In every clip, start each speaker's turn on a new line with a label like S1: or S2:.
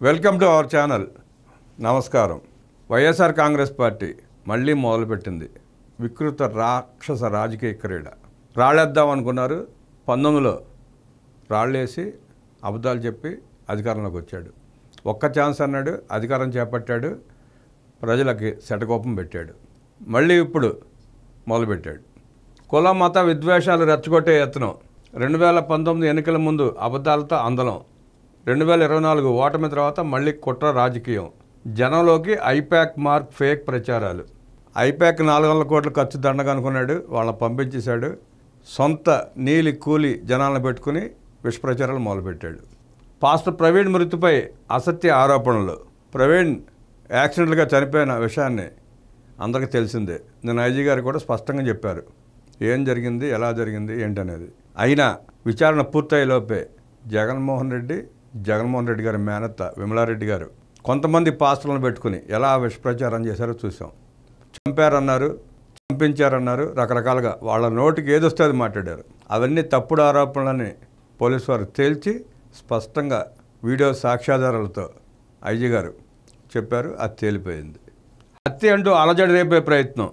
S1: Welcome to our channel. నమస్కారం. YSR Congress party మళ్ళీ మొదలుపెట్టింది వికృత రాక్షస రాజకీయ క్రీడ. రాళ్ళేద్దాం అనుకున్నారు. 19లో రాళ్ళేసి అబద్ధాలు చెప్పి అధికారంలోకి వచ్చాడు. ఒక్క ఛాన్స్ అన్నాడు, అధికారం చేపట్టాడు, ప్రజలకి శటకోపం పెట్టాడు. మళ్ళీ ఇప్పుడు మొదలుపెట్టాడు. కుల మత విద్వేషాలు రెచ్చగొట్టే యత్నం. 2019 ఎన్నికల ముందు అబద్ధాలతో అందలం. 2024 ఓటమి తర్వాత మళ్ళీ కుట్ర రాజకీయం. జనంలోకి ఐప్యాక్ మార్క్ ఫేక్ ప్రచారాలు. ఐప్యాక్ 400 కోట్ల ఖర్చు దండగా అనుకున్నాడు, వాళ్ళని పంపించేశాడు. సొంత నీలి కూలి జనాలను పెట్టుకుని విషప్రచారాలు మొదలుపెట్టాడు. పాస్టర్ ప్రవీణ్ మృతిపై అసత్య ఆరోపణలు. ప్రవీణ్ యాక్సిడెంట్గా చనిపోయిన విషయాన్ని అందరికీ తెలిసిందే. నేను ఐజీ గారు కూడా స్పష్టంగా చెప్పారు ఏం జరిగింది, ఎలా జరిగింది ఏంటనేది. అయినా విచారణ పూర్తయ్యేలోపే జగన్మోహన్ రెడ్డి గారి మేనత్త విమలారెడ్డి గారు కొంతమంది పాస్టర్లను పెట్టుకుని ఎలా విషప్రచారం చేశారో చూసాం. చంపారన్నారు, చంపించారన్నారు, రకరకాలుగా వాళ్ళ నోటికి ఏదొస్తే అది మాట్లాడారు. అవన్నీ తప్పుడు ఆరోపణలని పోలీసు వారు తేల్చి స్పష్టంగా వీడియో సాక్ష్యాధారాలతో ఐజీ గారు చెప్పారు. అది తేలిపోయింది. హత్య అంటూ అలజడి రేపే ప్రయత్నం.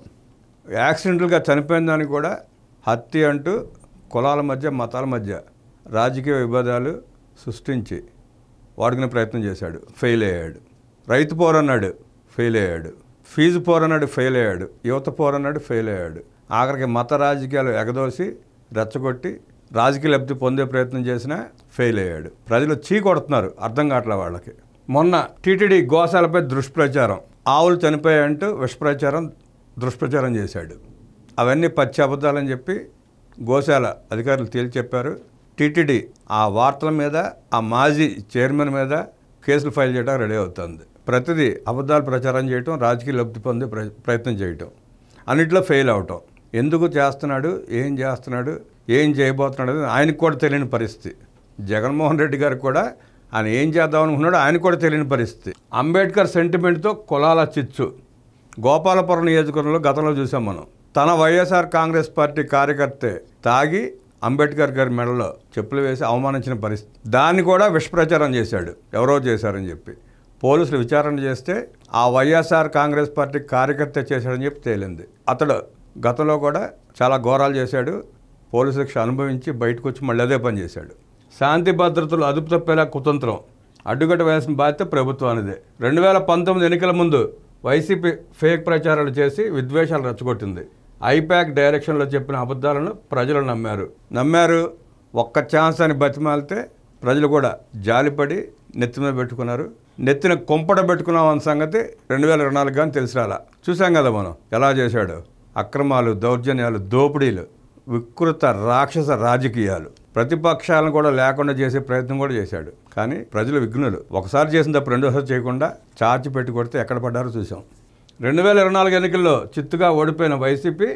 S1: యాక్సిడెంటల్గా చనిపోయిన దానికి కూడా హత్య అంటూ కులాల మధ్య మతాల మధ్య రాజకీయ విభేదాలు సృష్టించి వాడుకునే ప్రయత్నం చేశాడు. ఫెయిల్ అయ్యాడు. రైతు పోరన్నాడు, ఫెయిల్ అయ్యాడు. ఫీజు పోరన్నాడు, ఫెయిల్ అయ్యాడు. యువత పోరన్నాడు, ఫెయిల్ అయ్యాడు. ఆఖరికి మత రాజకీయాలు ఎగదోసి రెచ్చగొట్టి రాజకీయ లబ్ధి పొందే ప్రయత్నం చేసినా ఫెయిల్ అయ్యాడు. ప్రజలు చీకొడుతున్నారు, అర్థం కావట్లే వాళ్ళకి. మొన్న టీటీడీ గోశాలపై దుష్ప్రచారం. ఆవులు చనిపోయాయంటూ దుష్ప్రచారం చేశాడు. అవన్నీ పచ్చి అబద్ధాలని చెప్పి గోశాల అధికారులు తేల్చి చెప్పారు. టీటీడీ ఆ వార్తల మీద, ఆ మాజీ చైర్మన్ మీద కేసులు ఫైల్ చేయడం రెడీ అవుతుంది. ప్రతిదీ అబద్ధాలు ప్రచారం చేయటం, రాజకీయ లబ్ధి పొందే ప్రయత్నం చేయటం, అన్నింటిలో ఫెయిల్ అవటం. ఎందుకు చేస్తున్నాడు, ఏం చేయబోతున్నాడు అని ఆయనకు కూడా తెలియని పరిస్థితి. జగన్మోహన్ రెడ్డి గారికి కూడా ఆయన ఏం చేద్దాం అనుకున్నాడు ఆయనకు కూడా తెలియని పరిస్థితి. అంబేద్కర్ సెంటిమెంట్తో కులాల చిచ్చు. గోపాలపురం నియోజకవర్గంలో గతంలో చూసాం మనం. తన వైఎస్ఆర్ కాంగ్రెస్ పార్టీ కార్యకర్తే తాగి అంబేద్కర్ గారి మెడలో చెప్పులు వేసి అవమానించిన పరిస్థితి. దాన్ని కూడా విషప్రచారం చేశాడు, ఎవరో చేశారని చెప్పి. పోలీసులు విచారణ చేస్తే ఆ వైఎస్ఆర్ కాంగ్రెస్ పార్టీ కార్యకర్త చేశాడని చెప్పి తేలింది. అతడు గతంలో కూడా చాలా ఘోరాలు చేశాడు. పోలీసు శిక్ష అనుభవించి బయటకు వచ్చి మళ్ళీ అదే పని చేశాడు. శాంతి భద్రతలు అదుపు తప్పేలా కుతంత్రం. అడ్డుకట్ట వేయాల్సిన బాధ్యత ప్రభుత్వానిదే. 2019 ఎన్నికల ముందు వైసీపీ ఫేక్ ప్రచారాలు చేసి విద్వేషాలు రెచ్చగొట్టింది. ఐప్యాక్ డైరెక్షన్లో చెప్పిన అబద్ధాలను ప్రజలు నమ్మారు. ఒక్క ఛాన్స్ అని బతిమాలితే ప్రజలు కూడా జాలిపడి నెత్తి మీద పెట్టుకున్నారు. నెత్తిన కొంపడ పెట్టుకున్నాం అన్న సంగతి 2024 కానీ తెలిసి రాలా. చూసాం కదా మనం ఎలా చేశాడు. అక్రమాలు, దౌర్జన్యాలు, దోపిడీలు, వికృత రాక్షస రాజకీయాలు, ప్రతిపక్షాలను కూడా లేకుండా చేసే ప్రయత్నం కూడా చేశాడు. కానీ ప్రజలు విఘ్నులు. ఒకసారి చేసిన తప్పు రెండోసారి చేయకుండా చార్చి పెట్టి కొడితే ఎక్కడ పడ్డారో చూసాం. 2024 ఎన్నికల్లో చిత్తుగా ఓడిపోయిన వైసీపీ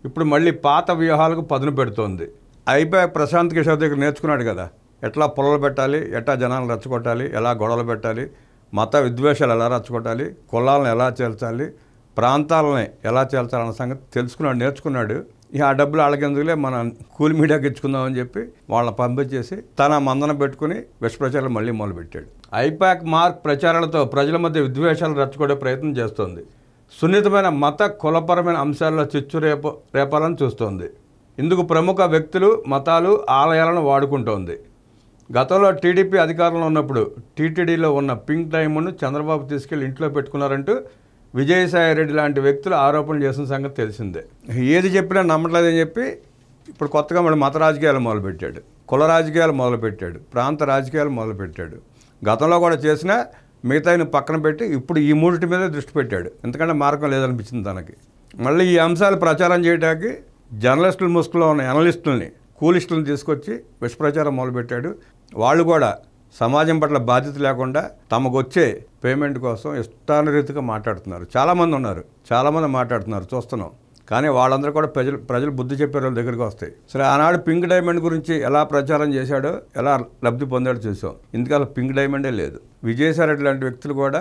S1: ఇప్పుడు మళ్ళీ పాత వ్యూహాలకు పదును పెడుతోంది. అయిపోయి ప్రశాంత్ కిషోర్ దగ్గర నేర్చుకున్నాడు కదా, ఎట్లా పొలలు పెట్టాలి, ఎట్లా జనాలను రెచ్చగొట్టాలి, ఎలా గొడవలు పెట్టాలి, మత విద్వేషాలు ఎలా రెచ్చగొట్టాలి, కులాలను ఎలా చేల్చాలి, ప్రాంతాలని ఎలా చేల్చాలన్న సంగతి నేర్చుకున్నాడు. ఇక ఆ డబ్బులు వాళ్ళకెందుకులే, మన కూలి మీడియాకి ఇచ్చుకుందామని చెప్పి వాళ్ళని పంపించేసి తన మందన పెట్టుకుని విషప్రచారాలు మళ్ళీ మొదలుపెట్టాడు. ఐప్యాక్ మార్క్ ప్రచారాలతో ప్రజల మధ్య విద్వేషాలు రెచ్చగొట్టే ప్రయత్నం చేస్తోంది. సున్నితమైన మత కులపరమైన అంశాల్లో చిచ్చు రేపాలని చూస్తోంది. ఇందుకు ప్రముఖ వ్యక్తులు, మతాలు, ఆలయాలను వాడుకుంటోంది. గతంలో టీడీపీ అధికారంలో ఉన్నప్పుడు టీటీడీలో ఉన్న పింక్ డైమండ్ను చంద్రబాబు తీసుకెళ్లి ఇంట్లో పెట్టుకున్నారంటూ విజయసాయిరెడ్డి లాంటి వ్యక్తులు ఆరోపణలు చేసిన సంగతి తెలిసిందే. ఏది చెప్పినా నమ్మట్లేదని చెప్పి ఇప్పుడు కొత్తగా మళ్ళీ మత రాజకీయాలు మొదలుపెట్టాడు, కుల రాజకీయాలు మొదలుపెట్టాడు, ప్రాంత రాజకీయాలు మొదలుపెట్టాడు. గతంలో కూడా చేసిన మిగతాయిని పక్కన పెట్టి ఇప్పుడు ఈ మూడిటి మీద దృష్టి పెట్టాడు. ఎందుకంటే మార్గం లేదనిపించింది తనకి. మళ్ళీ ఈ అంశాలు ప్రచారం చేయడానికి జర్నలిస్టుల ముసుగులో ఉన్న అనలిస్టులని, కూలిస్టులను తీసుకొచ్చి విషప్రచారం మొదలుపెట్టాడు. వాళ్ళు కూడా సమాజం పట్ల బాధ్యత లేకుండా తమకు వచ్చే పేమెంట్ కోసం ఇష్టానురీతిగా మాట్లాడుతున్నారు. చాలామంది మాట్లాడుతున్నారు, చూస్తున్నాం. కానీ వాళ్ళందరూ కూడా ప్రజలు బుద్ధి చెప్పే వాళ్ళ దగ్గరికి వస్తాయి. సరే, ఆనాడు పింక్ డైమండ్ గురించి ఎలా ప్రచారం చేశాడో, ఎలా లబ్ధి పొందాడో చూసాం. ఇందుకలా పింక్ డైమండే లేదు. విజయసాయిరెడ్డి లాంటి వ్యక్తులు కూడా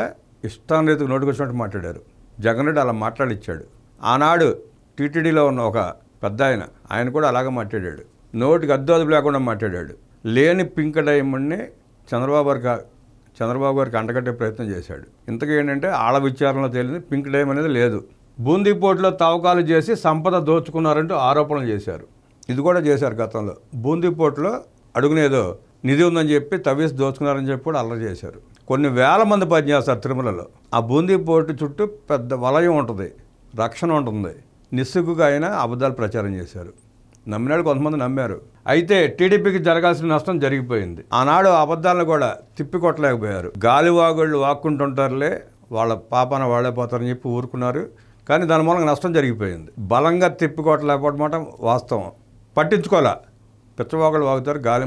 S1: ఇష్టానురీతిగా నోటుకొచ్చినట్టు మాట్లాడారు. జగన్ రెడ్డి అలా మాట్లాడిచ్చాడు. ఆనాడు టీటీడీలో ఉన్న ఒక పెద్ద ఆయన కూడా అలాగే మాట్లాడాడు. నోటికి అద్దు అదుపు లేకుండా మాట్లాడాడు. లేని పింక్ డైమండ్ని చంద్రబాబు గారు చంద్రబాబు గారికి అంటగట్టే ప్రయత్నం చేశాడు. ఇంతకీ ఏంటంటే ఆళ్ళ విచారణలో తేలింది పింక్ డైమ్ అనేది లేదు. బూందీ పోర్టులో తవ్వకాలు చేసి సంపద దోచుకున్నారంటూ ఆరోపణలు చేశారు. ఇది కూడా చేశారు గతంలో. బూందీ పోర్టులో అడుగునేదో నిధి ఉందని చెప్పి తవ్వేసి దోచుకున్నారని చెప్పి కూడా అల్లరి చేశారు. కొన్ని వేల మంది పనిచేస్తారు తిరుమలలో. ఆ బూందీ పోర్టు చుట్టూ పెద్ద వలయం ఉంటుంది, రక్షణ ఉంటుంది. నిస్సిగ్గుగా అయినా అబద్ధాలు ప్రచారం చేశారు. నమ్మినాడు కొంతమంది నమ్మారు. అయితే టీడీపీకి జరగాల్సిన నష్టం జరిగిపోయింది. ఆనాడు అబద్ధాలను కూడా తిప్పికొట్టలేకపోయారు. గాలివాగుళ్ళు వాక్కుంటుంటారులే, వాళ్ళ పాపాన వాళ్ళే పోతారని చెప్పి ఊరుకున్నారు. కానీ దాని మూలంగా నష్టం జరిగిపోయింది. బలంగా తిప్పికొట్టలేకపోవడం వాస్తవం. పట్టించుకోలే, పిచ్చవాగుళ్ళు వాగుతారు, గాలి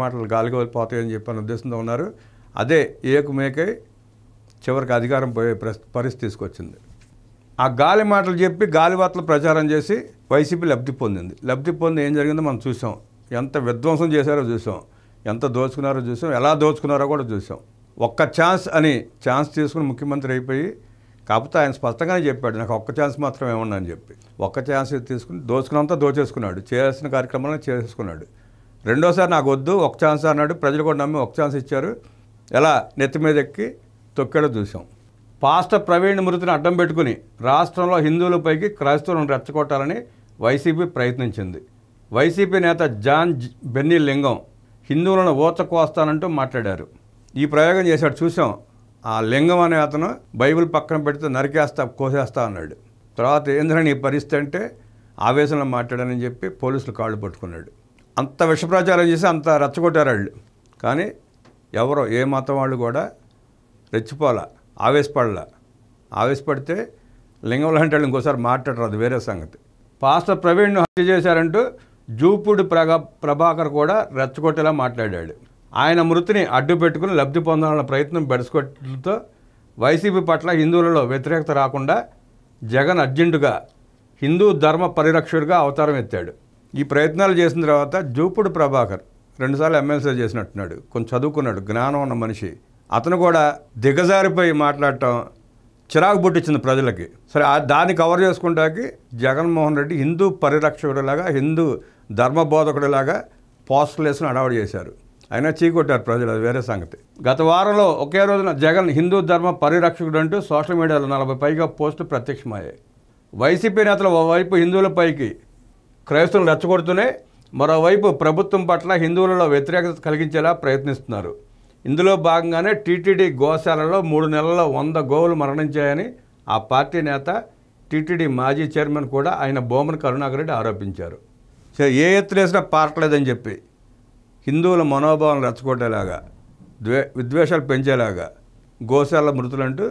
S1: మాటలు గాలికి పోతాయని చెప్పి అనే ఉద్దేశంతో ఉన్నారు. అదే ఏకుమేకై చివరికి అధికారం పోయే పరిస్థితి తీసుకొచ్చింది. ఆ గాలి మాటలు చెప్పి గాలివార్తలు ప్రచారం చేసి వైసీపీ లబ్ధి పొందింది. లబ్ధి పొంది ఏం జరిగిందో మనం చూసాం. ఎంత విధ్వంసం చేశారో చూసాం, ఎంత దోచుకున్నారో చూసాం, ఎలా దోచుకున్నారో కూడా చూసాం. ఒక్క ఛాన్స్ అని ఛాన్స్ తీసుకుని ముఖ్యమంత్రి అయిపోయి, కాకపోతే ఆయన స్పష్టంగానే చెప్పాడు, నాకు ఒక్క ఛాన్స్ మాత్రమే ఏమన్నా అని చెప్పి. ఒక్క ఛాన్స్ తీసుకుని దోచుకున్నంతా దోచేసుకున్నాడు, చేయాల్సిన కార్యక్రమాలను చేసుకున్నాడు. రెండోసారి నాకు వద్దు ఒక ఛాన్స్ అన్నాడు. ప్రజలు కూడా నమ్మి ఒక ఛాన్స్ ఇచ్చారు. ఎలా నెత్తి మీద ఎక్కి తొక్కాడో చూసాం. పాస్టర్ ప్రవీణ్ మృతిని అడ్డం పెట్టుకుని రాష్ట్రంలో హిందువులపైకి క్రైస్తవులను రెచ్చగొట్టాలని వైసీపీ ప్రయత్నించింది. వైసీపీ నేత జాన్ బెన్నీ లింగం హిందువులను ఊచకోస్తానంటూ మాట్లాడారు. ఈ ప్రయోగం చేశాడు, చూసాం. ఆ లింగం అనే అతను బైబిల్ పక్కన పెడితే నరికేస్తా కోసేస్తా అన్నాడు. తర్వాత ఏంద్రని ఈ పరిస్థితి అంటే ఆవేశంలో మాట్లాడానని చెప్పి పోలీసులు కాళ్ళు పట్టుకున్నాడు. అంత విషప్రచారం చేసి అంత రెచ్చగొట్టారు వాళ్ళు. కానీ ఎవరో ఏ మతం వాళ్ళు కూడా రెచ్చిపోలా, ఆవేశపడితే లింగం లాంటి వాళ్ళు ఇంకోసారి మాట్లాడరు, అది వేరే సంగతి. పాస్టర్ ప్రవీణ్ను హత్య చేశారంటూ జూపూడి ప్రభాకర్ కూడా రెచ్చగొట్టేలా మాట్లాడాడు. ఆయన మృతిని అడ్డు పెట్టుకుని లబ్ధి పొందాలన్న ప్రయత్నం బెడసుకొట్టడంతో వైసీపీ పట్ల హిందువులలో వ్యతిరేకత రాకుండా జగన్ అర్జెంటుగా హిందూ ధర్మ పరిరక్షకుడిగా అవతారం ఎత్తాడు. ఈ ప్రయత్నాలు చేసిన తర్వాత జూపూడి ప్రభాకర్ 2 సార్లు ఎమ్మెల్సీ చేసినట్టున్నాడు, కొంచెం చదువుకున్నాడు, జ్ఞానం ఉన్న మనిషి. అతను కూడా దిగజారిపోయి మాట్లాడటం చిరాకు పుట్టించింది ప్రజలకి. సరే, దాన్ని కవర్ చేసుకుంటాకి జగన్మోహన్ రెడ్డి హిందూ పరిరక్షకుడిలాగా, హిందూ ధర్మబోధకుడిలాగా పోస్టర్లు వేసుకుని అడవాడు చేశారు. అయినా చీకొట్టారు ప్రజలు, అది వేరే సంగతి. గత వారంలో ఒకే రోజున జగన్ హిందూ ధర్మ పరిరక్షకుడు అంటూ సోషల్ మీడియాలో 40 పైగా పోస్టులు ప్రత్యక్షమయ్యాయి. వైసీపీ నేతలు ఓవైపు హిందువులపైకి క్రైస్తవులు రెచ్చగొడుతూనే మరోవైపు ప్రభుత్వం పట్ల హిందువులలో వ్యతిరేకత కలిగించేలా ప్రయత్నిస్తున్నారు. ఇందులో భాగంగానే టీటీడీ గోశాలలో 3 నెలల్లో 100 గోవులు మరణించాయని ఆ పార్టీ నేత టీటీడీ మాజీ చైర్మన్ కూడా ఆయన బోమన కరుణాకర్ రెడ్డి ఆరోపించారు. ఏ ఎత్తులేసినా పారట్లేదని చెప్పి హిందువుల మనోభావాలను రెచ్చగొట్టేలాగా, విద్వేషాలు పెంచేలాగా గోశాల మృతులంటూ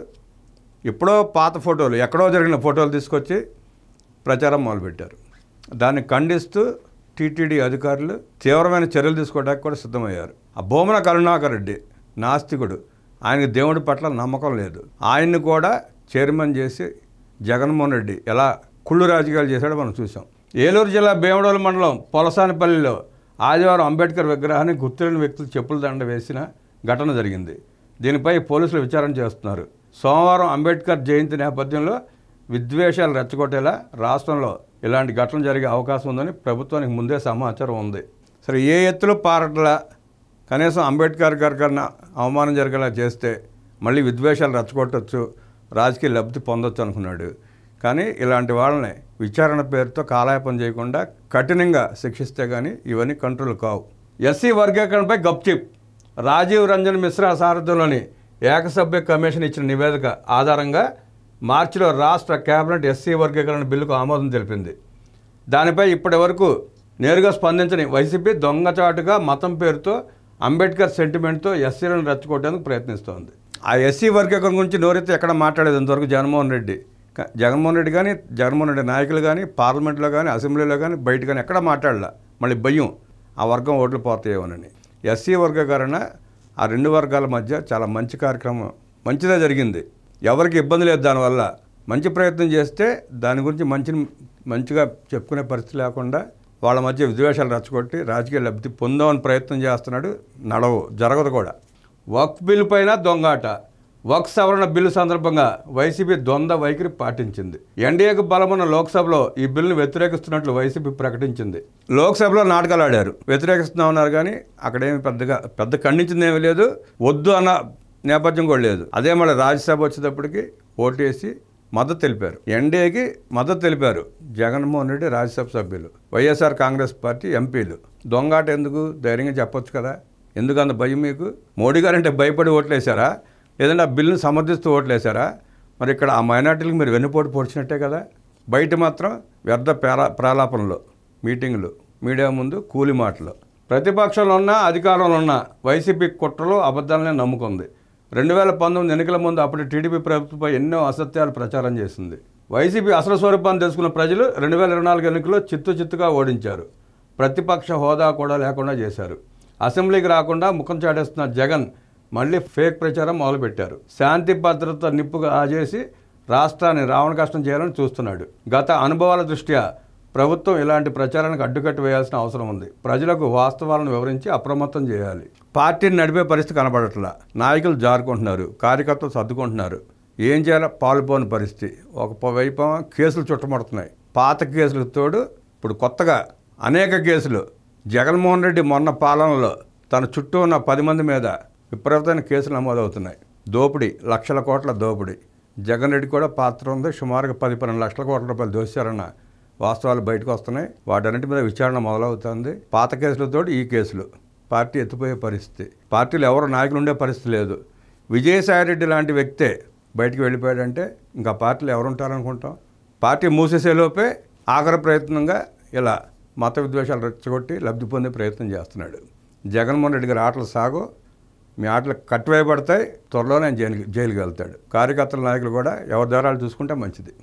S1: ఎప్పుడో పాత ఫోటోలు, ఎక్కడో జరిగిన ఫోటోలు తీసుకొచ్చి ప్రచారం మొదలుపెట్టారు. దాన్ని ఖండిస్తూ టీటీడీ అధికారులు తీవ్రమైన చర్యలు తీసుకోవడానికి కూడా సిద్ధమయ్యారు. ఆ బోమన కరుణాకర్ రెడ్డి నాస్తికుడు, ఆయనకి దేవుడి పట్ల నమ్మకం లేదు. ఆయన్ని కూడా చైర్మన్ చేసి జగన్మోహన్ రెడ్డి ఎలా కుళ్ళు రాజకీయాలు చేశాడో మనం చూసాం. ఏలూరు జిల్లా భీమడోలు మండలం పొలసానిపల్లిలో ఆదివారం అంబేద్కర్ విగ్రహాన్ని గుర్తులేని వ్యక్తులు చెప్పుల దండ వేసిన ఘటన జరిగింది. దీనిపై పోలీసులు విచారణ చేస్తున్నారు. సోమవారం అంబేద్కర్ జయంతి నేపథ్యంలో విద్వేషాలు రెచ్చగొట్టేలా రాష్ట్రంలో ఇలాంటి ఘటనలు జరిగే అవకాశం ఉందని ప్రభుత్వానికి ముందే సమాచారం ఉంది. సరే, ఏ ఎత్తులో పారట్లా, కనీసం అంబేద్కర్ గారి కన్నా అవమానం జరిగేలా చేస్తే మళ్ళీ విద్వేషాలు రెచ్చగొట్టచ్చు, రాజకీయ లబ్ధి పొందొచ్చు అనుకున్నాడు. కానీ ఇలాంటి వాళ్ళని విచారణ పేరుతో కాలయాపన చేయకుండా కఠినంగా శిక్షిస్తే కానీ ఇవన్నీ కంట్రోల్ కావు. ఎస్సీ వర్గీకరణపై గప్చిప్. రాజీవ్ రంజన్ మిశ్రా సారథ్యంలోని ఏకసభ్య కమిషన్ ఇచ్చిన నివేదిక ఆధారంగా మార్చిలో రాష్ట్ర కేబినెట్ ఎస్సీ వర్గీకరణ బిల్లుకు ఆమోదం తెలిపింది. దానిపై ఇప్పటి వరకు నేరుగా స్పందించని వైసీపీ దొంగచాటుగా మతం పేరుతో అంబేద్కర్ సెంటిమెంట్తో ఎస్సీలను రెచ్చగొట్టేందుకు ప్రయత్నిస్తోంది. ఆ ఎస్సీ వర్గీకరణ గురించి నోరెత్తి ఎక్కడ మాట్లాడేది ఇంతవరకు జగన్మోహన్ రెడ్డి కానీ జగన్మోహన్ రెడ్డి నాయకులు కానీ పార్లమెంట్లో కానీ అసెంబ్లీలో కానీ బయట కానీ ఎక్కడ మాట్లాడలా. మళ్ళీ భయం, ఆ వర్గం ఓట్లు పోతాయేమోనని. ఎస్సీ వర్గీకరణ ఆ 2 వర్గాల మధ్య చాలా మంచి కార్యక్రమం, మంచిగా జరిగింది. ఎవరికి ఇబ్బంది లేదు. దానివల్ల మంచి ప్రయత్నం చేస్తే దాని గురించి మంచిగా చెప్పుకునే పరిస్థితి లేకుండా వాళ్ళ మధ్య విద్వేషాలు రెచ్చగొట్టి రాజకీయ లబ్ధి పొందామని ప్రయత్నం చేస్తున్నాడు. జరగదు కూడా. వక్ఫ్ బిల్లు పైన దొంగాట. వక్ఫ్ సవరణ బిల్లు సందర్భంగా వైసీపీ ద్వంద్వ వైఖరి పాటించింది. ఎన్డీఏకు బలమున్న లోక్సభలో ఈ బిల్లును వ్యతిరేకిస్తున్నట్లు వైసీపీ ప్రకటించింది. లోక్సభలో నాటకాలు ఆడారు, వ్యతిరేకిస్తున్నామన్నారు. కానీ అక్కడేమి పెద్ద ఖండించింది ఏమీ లేదు. వద్దు అన్న నేపథ్యం కూడా లేదు. అదే మళ్ళీ రాజ్యసభ వచ్చేటప్పటికి ఓటేసి మద్దతు తెలిపారు. ఎన్డీఏకి మద్దతు తెలిపారు జగన్మోహన్ రెడ్డి రాజ్యసభ సభ్యులు, వైఎస్ఆర్ కాంగ్రెస్ పార్టీ ఎంపీలు. దొంగాట ఎందుకు? ధైర్యంగా చెప్పొచ్చు కదా. ఎందుకు అంత భయం మీకు? మోడీ గారు అంటే భయపడి ఓట్లేశారా, లేదంటే ఆ బిల్లును సమర్థిస్తూ ఓట్లేశారా? మరి ఇక్కడ ఆ మైనార్టీలకు మీరు వెన్నుపోటు పొడిచినట్టే కదా. బయట మాత్రం వ్యర్థ ప్రాలాపనలు, మీటింగులు, మీడియా ముందు కూలి మాటలు. ప్రతిపక్షంలో ఉన్న అధికారంలో ఉన్న వైసీపీ కుట్రలు అబద్ధాలనే నమ్ముకుంది. 2019 ఎన్నికల ముందు అప్పుడు టీడీపీ ప్రభుత్వంపై ఎన్నో అసత్యాలు ప్రచారం చేసింది. వైసీపీ అసలు స్వరూపాన్ని తెలుసుకున్న ప్రజలు 2024 ఎన్నికల్లో చిత్తుగా ఓడించారు. ప్రతిపక్ష హోదా కూడా లేకుండా చేశారు. అసెంబ్లీకి రాకుండా ముఖం చాటేస్తున్న జగన్ మళ్ళీ ఫేక్ ప్రచారం మొదలుపెట్టారు. శాంతి భద్రత నిప్పుగా ఆజేసి రాష్ట్రాన్ని రావణ కష్టం చేయాలని చూస్తున్నాడు. గత అనుభవాల దృష్ట్యా ప్రభుత్వం ఇలాంటి ప్రచారానికి అడ్డుకట్ట వేయాల్సిన అవసరం ఉంది. ప్రజలకు వాస్తవాలను వివరించి అప్రమత్తం చేయాలి. పార్టీని నడిపే పరిస్థితి కనబడట్లా. నాయకులు జారుకుంటున్నారు, కార్యకర్తలు సర్దుకుంటున్నారు. ఏం చేయాలో పాలుపోని పరిస్థితి. ఒకవైపు కేసులు చుట్టముడుతున్నాయి. పాత కేసులకు తోడు ఇప్పుడు కొత్తగా అనేక కేసులు. జగన్మోహన్ రెడ్డి మొన్న పాలనలో తన చుట్టూ ఉన్న 10 మంది మీద విపరీతమైన కేసులు నమోదవుతున్నాయి. దోపిడీ, లక్షల కోట్ల దోపిడీ. జగన్ రెడ్డి కూడా పాత్ర ఉంది. సుమారుగా 10-12 లక్షల కోట్ల రూపాయలు దోశారన్న వాస్తవాలు బయటకు వస్తున్నాయి. వాటన్నిటి మీద విచారణ మొదలవుతుంది. పాత కేసులతో ఈ కేసులు పార్టీ ఎత్తిపోయే పరిస్థితి. పార్టీలో ఎవరు నాయకులు ఉండే పరిస్థితి లేదు. విజయసాయిరెడ్డి లాంటి వ్యక్తే బయటికి వెళ్ళిపోయాడంటే ఇంకా పార్టీలో ఎవరు ఉంటారనుకుంటాం. పార్టీ మూసేసేలోపే ఆఖరి ప్రయత్నంగా ఇలా మత విద్వేషాలు రెచ్చగొట్టి లబ్ధి పొందే ప్రయత్నం చేస్తున్నాడు. జగన్మోహన్ రెడ్డి గారి ఆటలు సాగు, మీ ఆటలు కట్టివేయబడతాయి. త్వరలోనే జైలుకి వెళ్తాడు. కార్యకర్తల నాయకులు కూడా ఎవరి దారాలు చూసుకుంటే మంచిది.